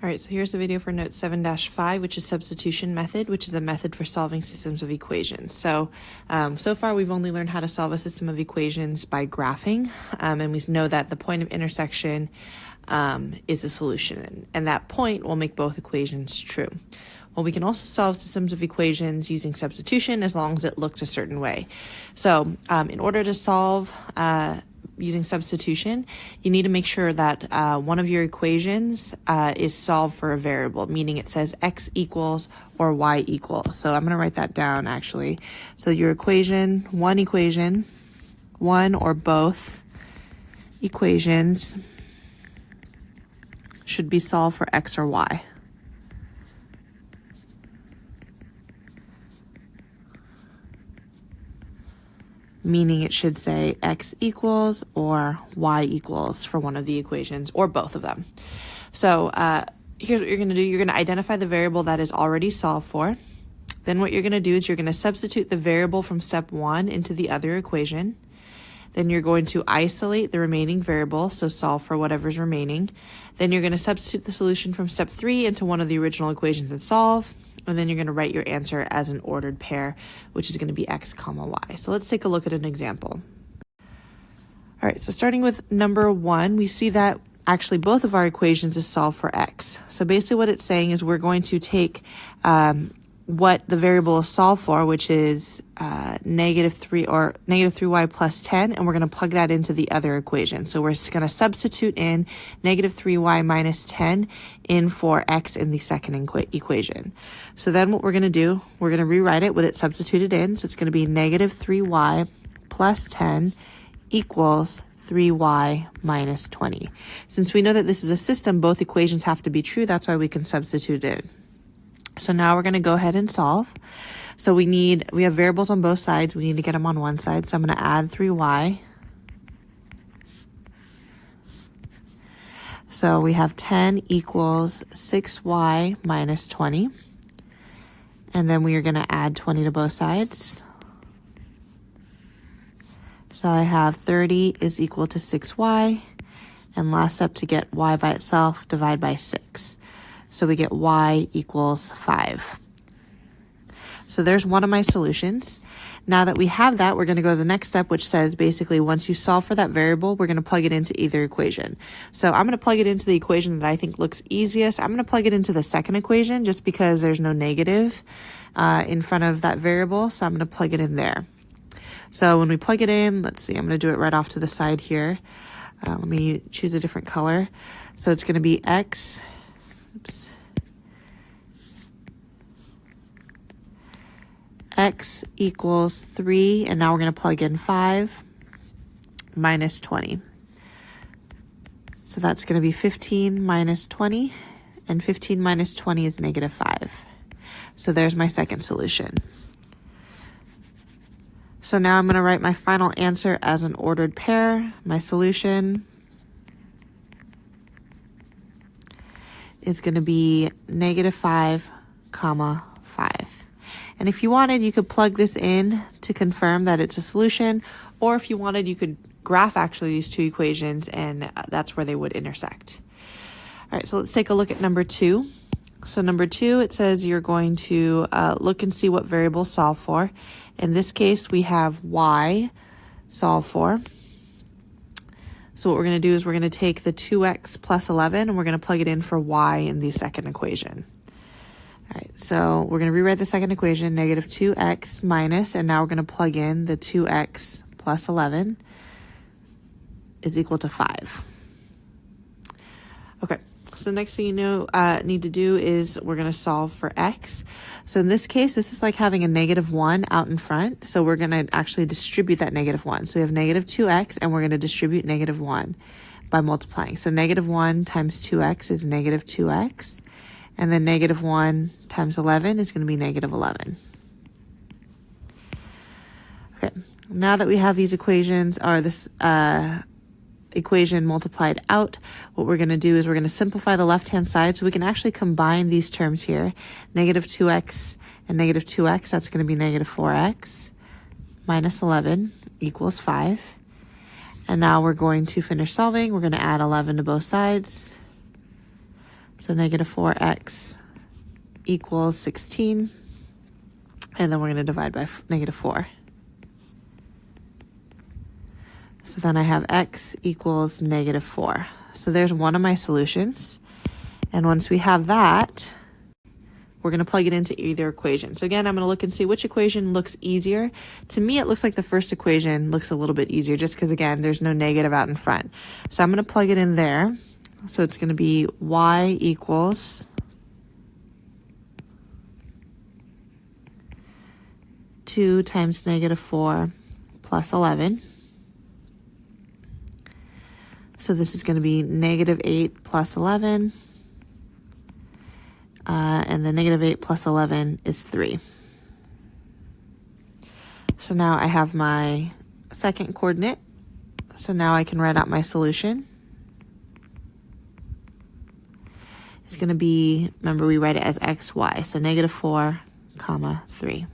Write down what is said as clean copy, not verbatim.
All right, so here's the video for note 7-5, which is substitution method, which is a method for solving systems of equations. So far we've only learned how to solve a system of equations by graphing, and we know that the point of intersection is a solution, and that point will make both equations true. Well, we can also solve systems of equations using substitution as long as it looks a certain way. So in order to solve using substitution, you need to make sure that one of your equations is solved for a variable, meaning it says x equals or y equals. So I'm going to write that down actually. So your equation, one or both equations should be solved for x or y. Meaning it should say x equals or y equals for one of the equations or both of them. So here's what you're going to do. You're going to identify the variable that is already solved for. Then what you're going to do is you're going to substitute the variable from step 1 into the other equation. Then you're going to isolate the remaining variable, so solve for whatever's remaining. Then you're going to substitute the solution from step 3 into one of the original equations and solve. And then you're going to write your answer as an ordered pair, which is going to be x comma y. So let's take a look at an example. All right, so starting with number 1, we see that actually both of our equations is solved for x. So basically what it's saying is we're going to take what the variable is solved for, which is negative 3y plus 10, and we're going to plug that into the other equation. So we're going to substitute in negative 3y minus 10 in for x in the second equation. So then what we're going to do, we're going to rewrite it with it substituted in. So it's going to be negative 3y plus 10 equals 3y minus 20. Since we know that this is a system, both equations have to be true. That's why we can substitute it in. So now we're going to go ahead and solve. So we have variables on both sides. We need to get them on one side. So I'm going to add 3y. So we have 10 equals 6y minus 20. And then we are going to add 20 to both sides. So I have 30 is equal to 6y. And last step to get y by itself, divide by 6. So we get y equals 5. So there's one of my solutions. Now that we have that, we're going to go to the next step, which says basically once you solve for that variable, we're going to plug it into either equation. So I'm going to plug it into the equation that I think looks easiest. I'm going to plug it into the second equation just because there's no negative in front of that variable. So I'm going to plug it in there. So when we plug it in, let's see, I'm going to do it right off to the side here. Let me choose a different color. So it's going to be x equals 3, and now we're going to plug in 5 minus 20. So that's going to be 15 minus 20, and 15 minus 20 is negative 5. So there's my second solution. So now I'm going to write my final answer as an ordered pair. My solution is going to be negative 5, comma 5. And if you wanted, you could plug this in to confirm that it's a solution, or if you wanted, you could graph actually these two equations, and that's where they would intersect. All right, so let's take a look at number 2. So number 2, it says you're going to look and see what variables solve for. In this case, we have y solve for. So what we're going to do is we're going to take the 2x plus 11, and we're going to plug it in for y in the second equation. All right, so we're going to rewrite the second equation, negative 2x minus, and now we're going to plug in the 2x plus 11 is equal to 5. Okay, so next thing you need to do is we're going to solve for x. So in this case, this is like having a negative 1 out in front. So we're going to actually distribute that negative 1. So we have negative 2x, and we're going to distribute negative 1 by multiplying. So negative 1 times 2x is negative 2x. And then negative 1 times 11 is going to be negative 11. Okay, now that we have these equations, or this equation multiplied out, what we're going to do is we're going to simplify the left-hand side so we can actually combine these terms here. Negative 2x and negative 2x, that's going to be negative 4x minus 11 equals 5. And now we're going to finish solving. We're going to add 11 to both sides. So negative 4x equals 16. And then we're going to divide by negative 4. So then I have x equals negative 4. So there's one of my solutions. And once we have that, we're going to plug it into either equation. So again, I'm going to look and see which equation looks easier. To me, it looks like the first equation looks a little bit easier just because, again, there's no negative out in front. So I'm going to plug it in there. So it's going to be y equals 2 times negative 4 plus 11. So this is going to be negative 8 plus 11. And then negative 8 plus 11 is 3. So now I have my second coordinate. So now I can write out my solution. It's going to be, remember we write it as x, y. So negative 4, comma 3.